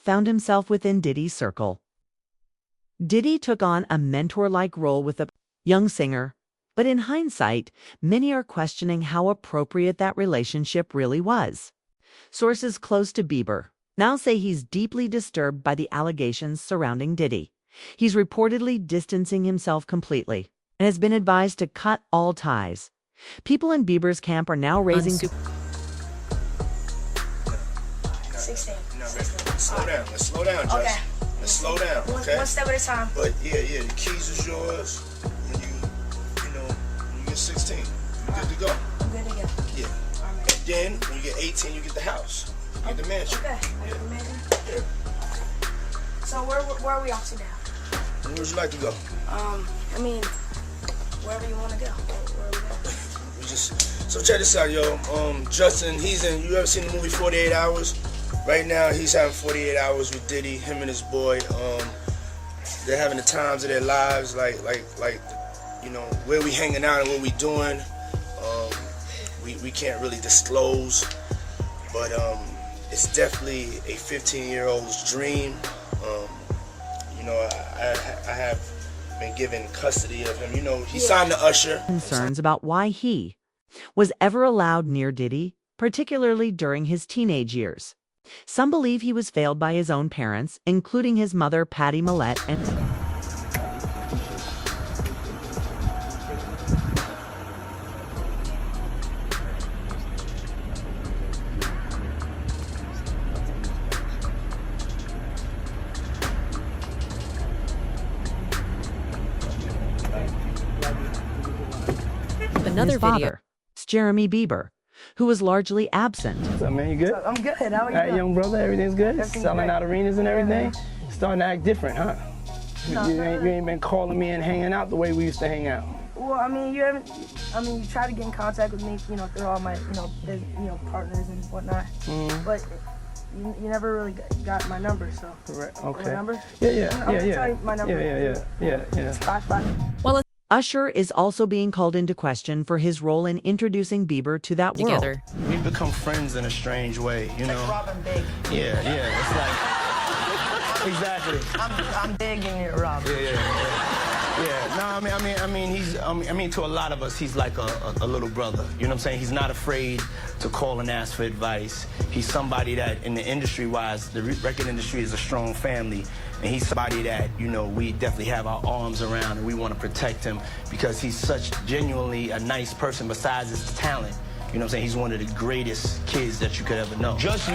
found himself within Diddy's circle. Diddy took on a mentor-like role with the young singer, but in hindsight, many are questioning how appropriate that relationship really was. Sources close to Bieber now say he's deeply disturbed by the allegations surrounding Diddy. He's reportedly distancing himself completely and has been advised to cut all ties. People in Bieber's camp are now raising... 16. No, slow down. Let's slow down, Josh. Okay. Let's slow down, okay? One step at a time. But yeah, the keys is yours. When you get 16, you're good to go. I'm good to go. Yeah. Alright. And then when you get 18, you get the house. You get the mansion. Okay. I get the mansion. Yeah. So where are we off to now? Where would you like to go? I mean, wherever you want to go. Where are we going? So check this out, yo. Justin, you ever seen the movie 48 Hours? Right now, he's having 48 hours with Diddy, him and his boy. They're having the times of their lives, like, where we hanging out and what we doing. We can't really disclose, but it's definitely a 15-year-old's dream. I have been given custody of him. He signed to Usher. Concerns about why he was ever allowed near Diddy, particularly during his teenage years. Some believe he was failed by his own parents, including his mother, Patty Millette, and... Another father, Jeremy Bieber, who was largely absent. What's up, man? You good? I'm good. How are you? All right, young brother, everything's good? Everything's Selling great. out arenas and everything? Yeah. Starting to act different, huh? No, You ain't been calling me and hanging out the way we used to hang out. Well, I mean, you try to get in contact with me, through all my, partners and whatnot. Mm-hmm. But you never really got my number, so. Correct. Okay. My number? Yeah. I'm gonna tell you my number. Yeah. 5. Usher is also being called into question for his role in introducing Bieber to that world. We've become friends in a strange way, you know? Like Robin Big. Yeah, it's like... Exactly. I'm big and you're Robin. Yeah. No, I mean, to a lot of us, he's like a little brother. You know what I'm saying? He's not afraid to call and ask for advice. He's somebody that, in the industry-wise, the record industry is a strong family, and he's somebody that, we definitely have our arms around, and we want to protect him because he's such genuinely a nice person besides his talent. You know what I'm saying? He's one of the greatest kids that you could ever know. Justin,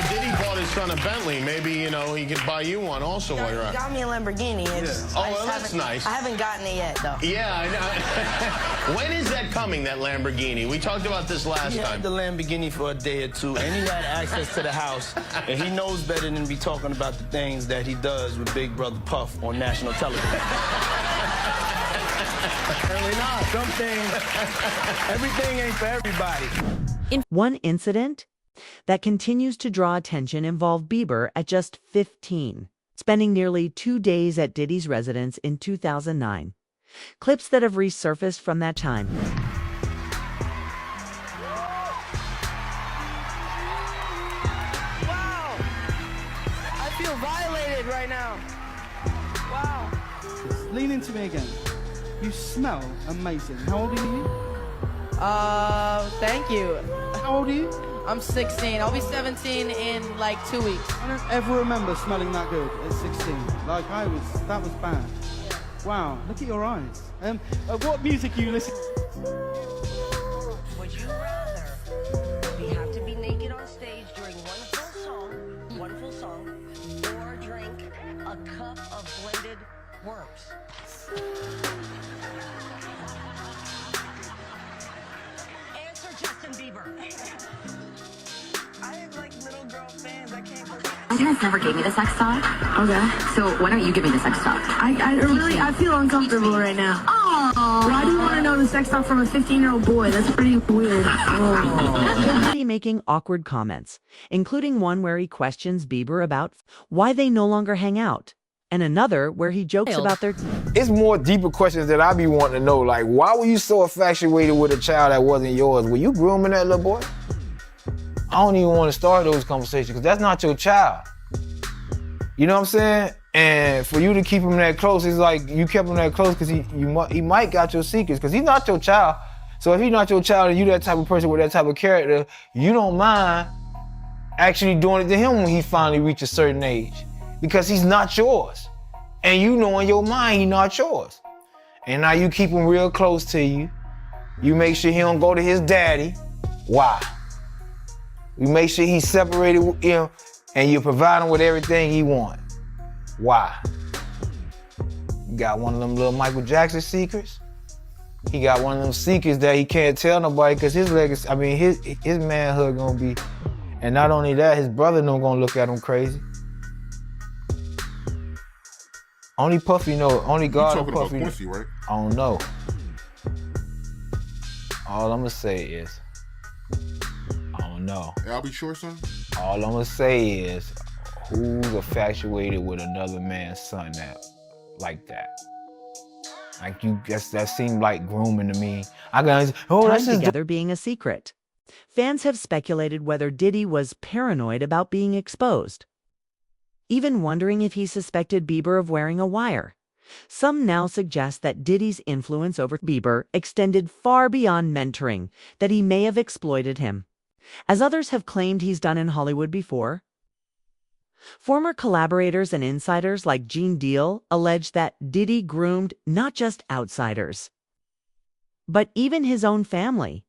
Diddy bought his son a Bentley. Maybe, he could buy you one also while you're out. Got me a Lamborghini. Oh, well, that's nice. I haven't gotten it yet, though. Yeah, I know. When is that coming, that Lamborghini? We talked about this last He time. had the Lamborghini for a day or two, and he had access to the house, and he knows better than be talking about the things that he does with Big Brother Puff on national television. Apparently not. Some things, everything ain't for everybody. One incident that continues to draw attention involved Bieber at just 15, spending nearly 2 days at Diddy's residence in 2009. Clips that have resurfaced from that time. Wow! I feel violated right now. Wow. Lean into me again. You smell amazing. How old are you? Thank you. How old are you? I'm 16. I'll be 17 in like 2 weeks. I don't ever remember smelling that good at 16. Like that was bad. Wow, look at your eyes. What music are you listening to? Would you rather have to be naked on stage during one full song, or drink a cup of blended worms? Answer Justin Bieber. I have like little girl fans. I can't believe You guys never gave me the sex talk. Okay. So why don't you give me the sex talk? I feel uncomfortable right now. Oh. Why do you want to know the sex talk from a 15-year-old boy? That's pretty weird. Diddy making awkward comments, including one where he questions Bieber about why they no longer hang out. and another where he jokes about their It's more deeper questions that I be wanting to know, like, why were you so infatuated with a child that wasn't yours? Were you grooming that little boy? I don't even want to start those conversations because that's not your child. You know what I'm saying? And for you to keep him that close, it's like you kept him that close because he might got your secrets because he's not your child. So if he's not your child and you that type of person with that type of character, you don't mind actually doing it to him when he finally reaches a certain age because he's not yours. And you know in your mind he's not yours. And now you keep him real close to you. You make sure he don't go to his daddy. Why? You make sure he's separated with him and you provide him with everything he wants. Why? You got one of them little Michael Jackson secrets? He got one of them secrets that he can't tell nobody because his legacy, I mean, his manhood gonna be, and not only that, his brother no gonna look at him crazy. Only Puffy know, only God and Puffy. About Quincy, right? I don't know. All I'm gonna say is, I don't know. I'll be sure, son. All I'm gonna say is, who's infatuated with another man's son like that? Like that seemed like grooming to me. That's time together being a secret. Fans have speculated whether Diddy was paranoid about being exposed, even wondering if he suspected Bieber of wearing a wire. Some now suggest that Diddy's influence over Bieber extended far beyond mentoring, that he may have exploited him, as others have claimed he's done in Hollywood before. Former collaborators and insiders like Gene Deal allege that Diddy groomed not just outsiders, but even his own family.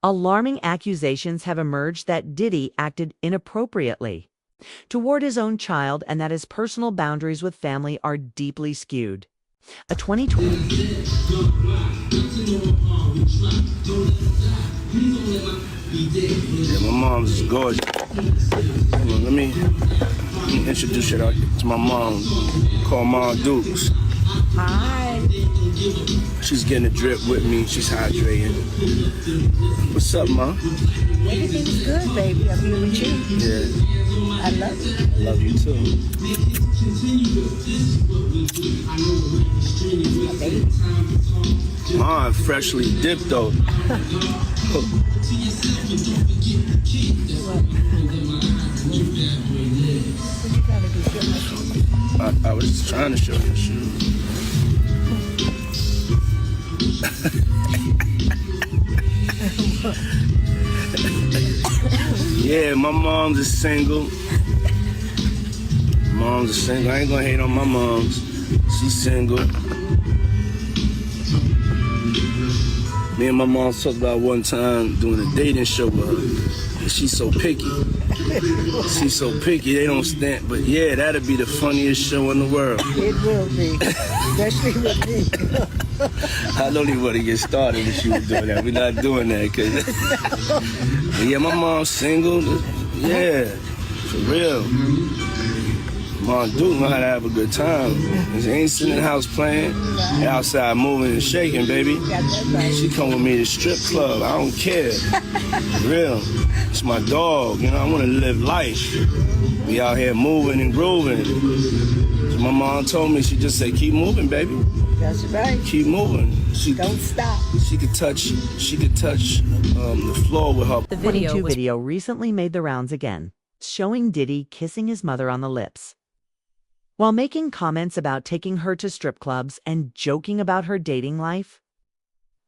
Alarming accusations have emerged that Diddy acted inappropriately toward his own child and that his personal boundaries with family are deeply skewed. A 2020 Yeah, my mom's is gorgeous. Let me introduce you to my mom, called Mom Dukes. Hi. She's getting a drip with me. She's hydrating. What's up, Mom? Everything's good, baby. I'm here with you. Yeah. I love you. I love you too. My baby. Mom, freshly dipped though. I was just trying to show you the shoes. Yeah, my mom's is single. Mom's is single. I ain't gonna hate on my mom's. She's single. Me and my mom talked about one time doing a dating show with her. And she's so picky. She's so picky, they don't stand. But yeah, that'd be the funniest show in the world. It will be, especially with me. I don't even want to get started with you doing that. We're not doing that, cause yeah, my mom's single. Yeah, for real. Mom Duke know how to have a good time. She ain't sitting in the house playing. They outside moving and shaking, baby. She come with me to strip club. I don't care. For real. It's my dog. You know, I want to live life. We out here moving and grooving. So my mom told me, she just said, keep moving, baby. That's right. Keep moving. Don't stop. She could touch the floor with her. The video recently made the rounds again, showing Diddy kissing his mother on the lips, while making comments about taking her to strip clubs and joking about her dating life.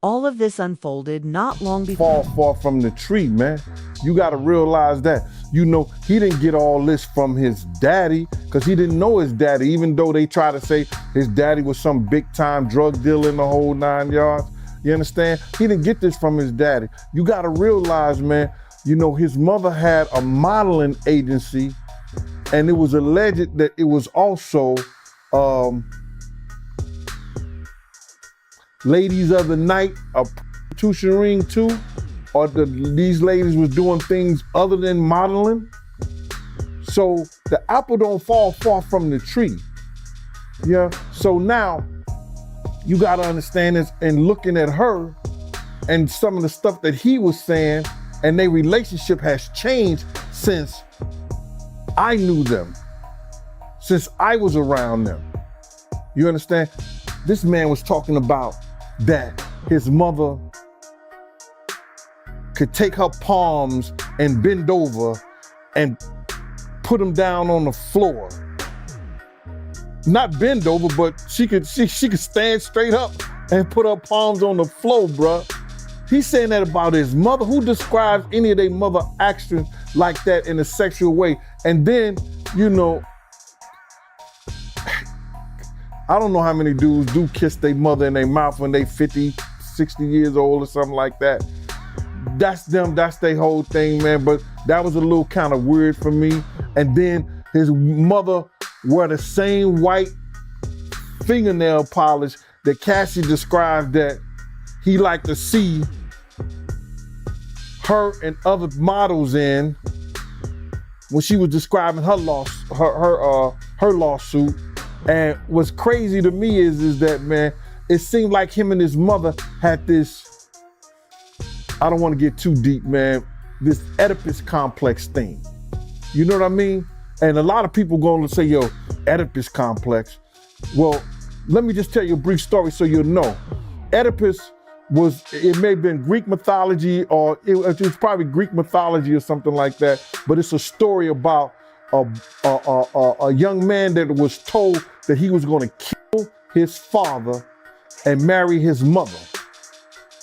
All of this unfolded not long before. Far from the tree, man. You gotta realize that. You know, he didn't get all this from his daddy, because he didn't know his daddy, even though they try to say his daddy was some big time drug dealer in the whole 9 yards. You understand? He didn't get this from his daddy. You gotta realize, man, you know, his mother had a modeling agency, and it was alleged that it was also ladies of the night, a prostitution ring too, or these ladies was doing things other than modeling. So the apple don't fall far from the tree. Yeah. So now you gotta understand this, and looking at her and some of the stuff that he was saying, and their relationship has changed since I knew them, since I was around them. You understand? This man was talking about that his mother could take her palms and bend over and put them down on the floor. Not bend over, but she could stand straight up and put her palms on the floor, bruh. He's saying that about his mother. Who describes any of their mother actions like that in a sexual way? And then, you know, I don't know how many dudes do kiss their mother in their mouth when they 50, 60 years old or something like that. That's them, that's their whole thing, man. But that was a little kind of weird for me. And then his mother wore the same white fingernail polish that Cassie described that he liked to see her and other models in when she was describing her lawsuit. And what's crazy to me is that, man, it seemed like him and his mother had this, I don't want to get too deep, man, this Oedipus complex thing. You know what I mean? And a lot of people going to say, yo, Oedipus complex. Well, let me just tell you a brief story so you'll know. Oedipus it may have been Greek mythology, or it was probably Greek mythology or something like that, but it's a story about a young man that was told that he was going to kill his father and marry his mother.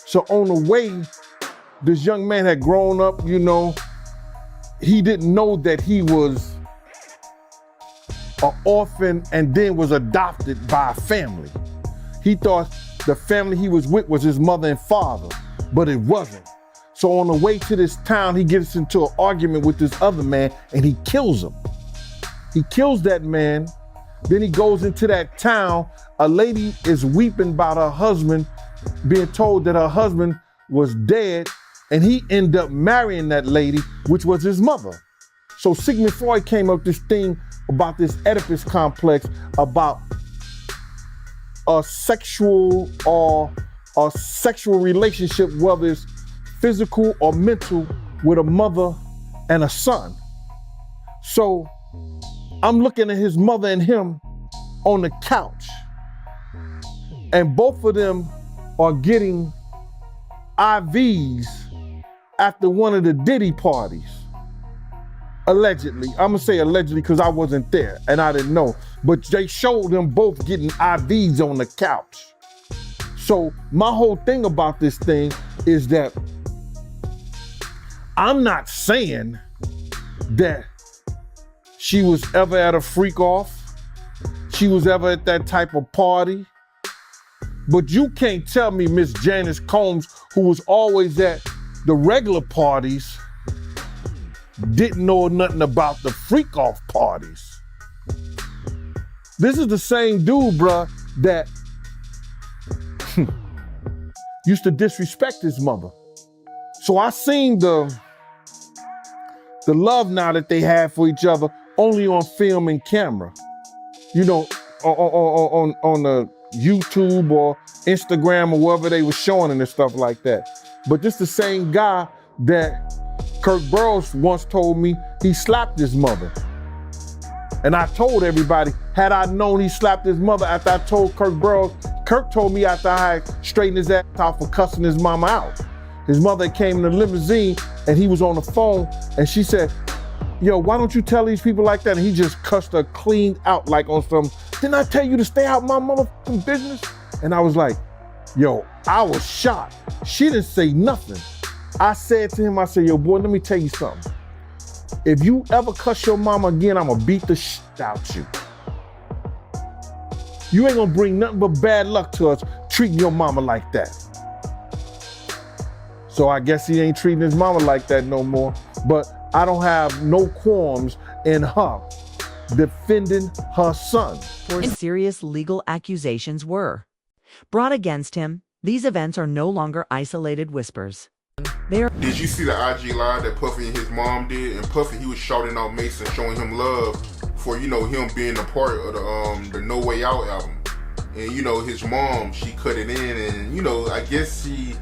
So on the way, this young man had grown up, you know, he didn't know that he was an orphan and then was adopted by a family. He thought the family he was with was his mother and father, but it wasn't. So on the way to this town, he gets into an argument with this other man and he kills him. He kills that man. Then he goes into that town. A lady is weeping about her husband, being told that her husband was dead, and he ended up marrying that lady, which was his mother. So Sigmund Freud came up with this thing about this Oedipus complex, about a sexual relationship, whether it's physical or mental, with a mother and a son. So I'm looking at his mother and him on the couch, and both of them are getting IVs after one of the Diddy parties. Allegedly. I'm gonna say allegedly because I wasn't there and I didn't know. But they showed them both getting IVs on the couch. So my whole thing about this thing is that I'm not saying that she was ever at a freak off, she was ever at that type of party. But you can't tell me Miss Janice Combs, who was always at the regular parties, didn't know nothing about the freak off parties. This is the same dude, bruh, that used to disrespect his mother. So I seen the love now that they have for each other only on film and camera. You know, on the YouTube or Instagram or wherever they were showing it and stuff like that. But this the same guy that Kirk Burroughs once told me he slapped his mother. And I told everybody, had I known he slapped his mother after I told Kirk Burroughs, Kirk told me after I had straightened his ass out for cussing his mama out. His mother came in the limousine and he was on the phone and she said, yo, why don't you tell these people like that? And he just cussed her clean out like on some, didn't I tell you to stay out my motherfucking business? And I was like, yo, I was shocked. She didn't say nothing. I said to him, I said, yo, boy, let me tell you something. If you ever cuss your mama again, I'm gonna beat the shit out you. You ain't gonna bring nothing but bad luck to us treating your mama like that. So I guess he ain't treating his mama like that no more. But I don't have no qualms in her defending her son. Or serious legal accusations were brought against him. These events are no longer isolated whispers. Did you see the IG live that Puffy and his mom did? And Puffy, he was shouting out Mason, showing him love for, you know, him being a part of the No Way Out album. And, you know, his mom, she cut it in and, you know, I guess she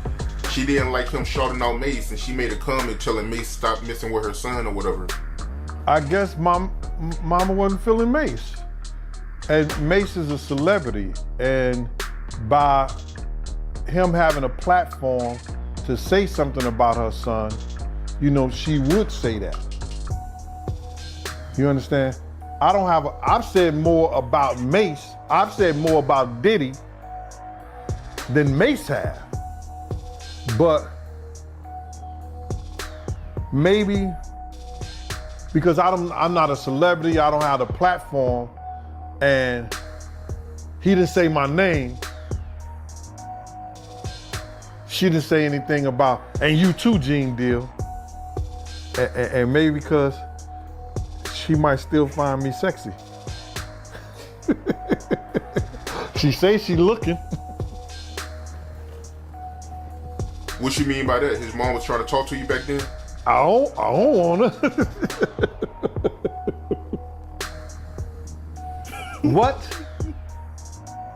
didn't like him shouting out Mace, and she made a comment telling Mace stop messing with her son or whatever. I guess mama wasn't feeling Mace. And Mace is a celebrity, and by him having a platform to say something about her son, you know, she would say that. You understand? I've said more about Mace, I've said more about Diddy than Mace have. But maybe because I'm not a celebrity, I don't have the platform, and he didn't say my name, she didn't say anything about, and you too, Gene Deal. And maybe because she might still find me sexy. She say she looking. What you mean by that? His mom was trying to talk to you back then? I don't wanna. What?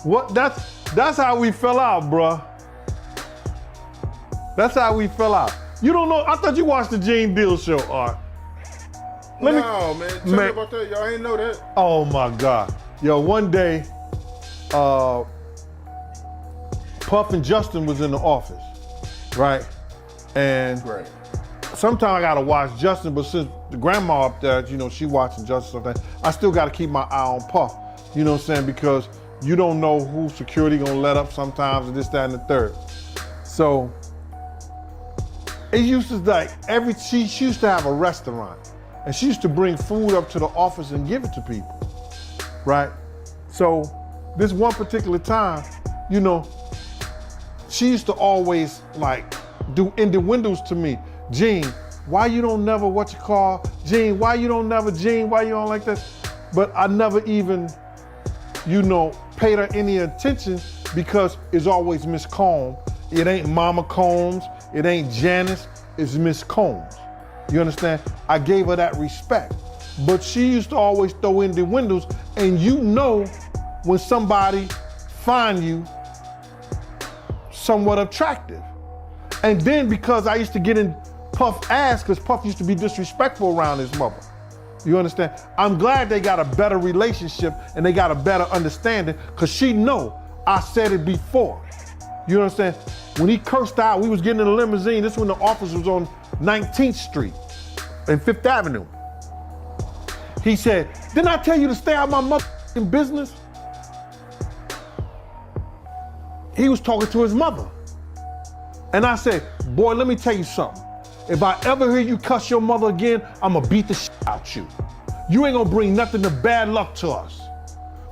What? That's how we fell out, bruh. That's how we fell out. You don't know? I thought you watched the Gene Deal show, Art. No, man. Tell me about that. Y'all ain't know that. Oh my God. Yo, one day, Puff and Justin was in the office, right? And sometimes I gotta watch Justin, but since the grandma up there, you know, she watching Justin sometimes, I still gotta keep my eye on Puff. You know what I'm saying? Because you don't know who security gonna let up sometimes, and this, that, and the third. So, it used to like, she used to have a restaurant, and she used to bring food up to the office and give it to people, right? So, this one particular time, you know, she used to always like do innuendos to me. Gene, why you don't never Gene, why you don't like that? But I never even, you know, paid her any attention because it's always Miss Combs. It ain't Mama Combs, it ain't Janice, it's Miss Combs. You understand? I gave her that respect. But she used to always throw in the windows, and you know when somebody find you somewhat attractive. And then because I used to get in Puff's ass, because Puff used to be disrespectful around his mother. You understand? I'm glad they got a better relationship and they got a better understanding, because she know I said it before. You understand? When he cursed out, we was getting in a limousine. This when the office was on 19th Street and 5th Avenue. He said, didn't I tell you to stay out of my motherfucking business? He was talking to his mother. And I said, boy, let me tell you something. If I ever hear you cuss your mother again, I'm gonna beat the shit out you. You ain't gonna bring nothing but bad luck to us.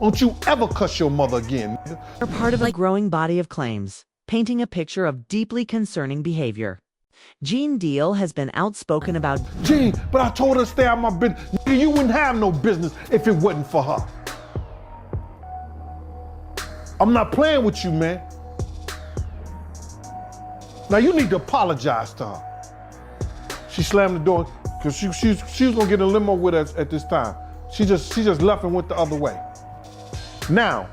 Don't you ever cuss your mother again. They're part of a growing body of claims, painting a picture of deeply concerning behavior. Gene Deal has been outspoken about Gene, but I told her to stay out of my business. You wouldn't have no business if it wasn't for her. I'm not playing with you, man. Now you need to apologize to her. She slammed the door because she was gonna get in a limo with us at this time. She just left and went the other way. Now,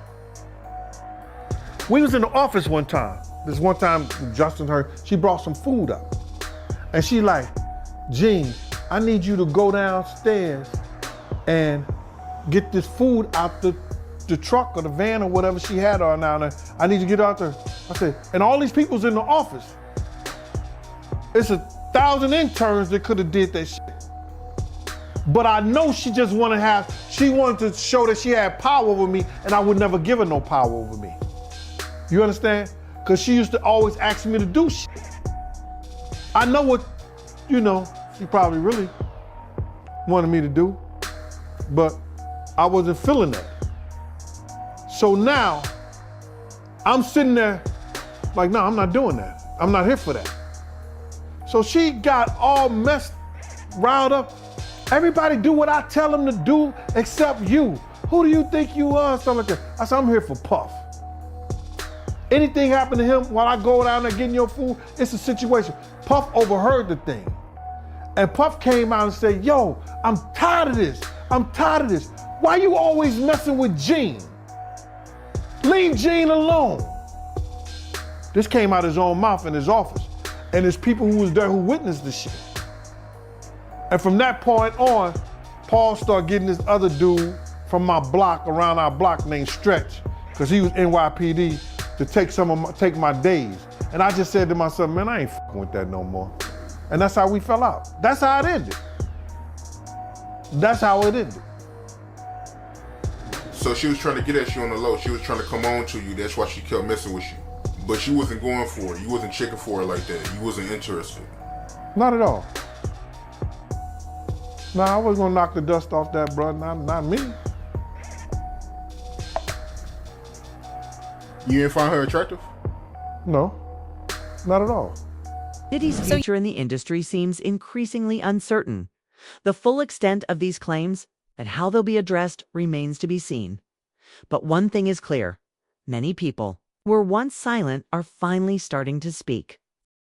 we was in the office one time. This one time, Justin, she brought some food up. And she like, Gene, I need you to go downstairs and get this food out the truck or the van or whatever she had on down there. I need you to get out there. I said, and all these people's in the office. It's 1,000 interns that could have did that shit. But I know she just wanted to show that she had power over me, and I would never give her no power over me. You understand? Because she used to always ask me to do shit. I know what, you know, she probably really wanted me to do, but I wasn't feeling that. So now, I'm sitting there like, no, I'm not doing that. I'm not here for that. So she got all riled up. Everybody do what I tell them to do except you. Who do you think you are? Stuff like that. I said, I'm here for Puff. Anything happen to him while I go down there getting your food, it's a situation. Puff overheard the thing. And Puff came out and said, yo, I'm tired of this. I'm tired of this. Why you always messing with Gene? Leave Gene alone. This came out his own mouth in his office. And there's people who was there who witnessed this shit. And from that point on, Paul started getting this other dude from my block, around our block, named Stretch, because he was NYPD to take my days. And I just said to myself, man, I ain't fucking with that no more. And that's how we fell out. That's how it ended. That's how it ended. So she was trying to get at you on the low. She was trying to come on to you. That's why she kept messing with you. But she wasn't going for it. You wasn't checking for it like that. You wasn't interested. Not at all. Nah, I wasn't gonna knock the dust off that, bro. Not me. You didn't find her attractive? No, not at all. Diddy's future in the industry seems increasingly uncertain. The full extent of these claims and how they'll be addressed remains to be seen. But one thing is clear: many people who were once silent are finally starting to speak.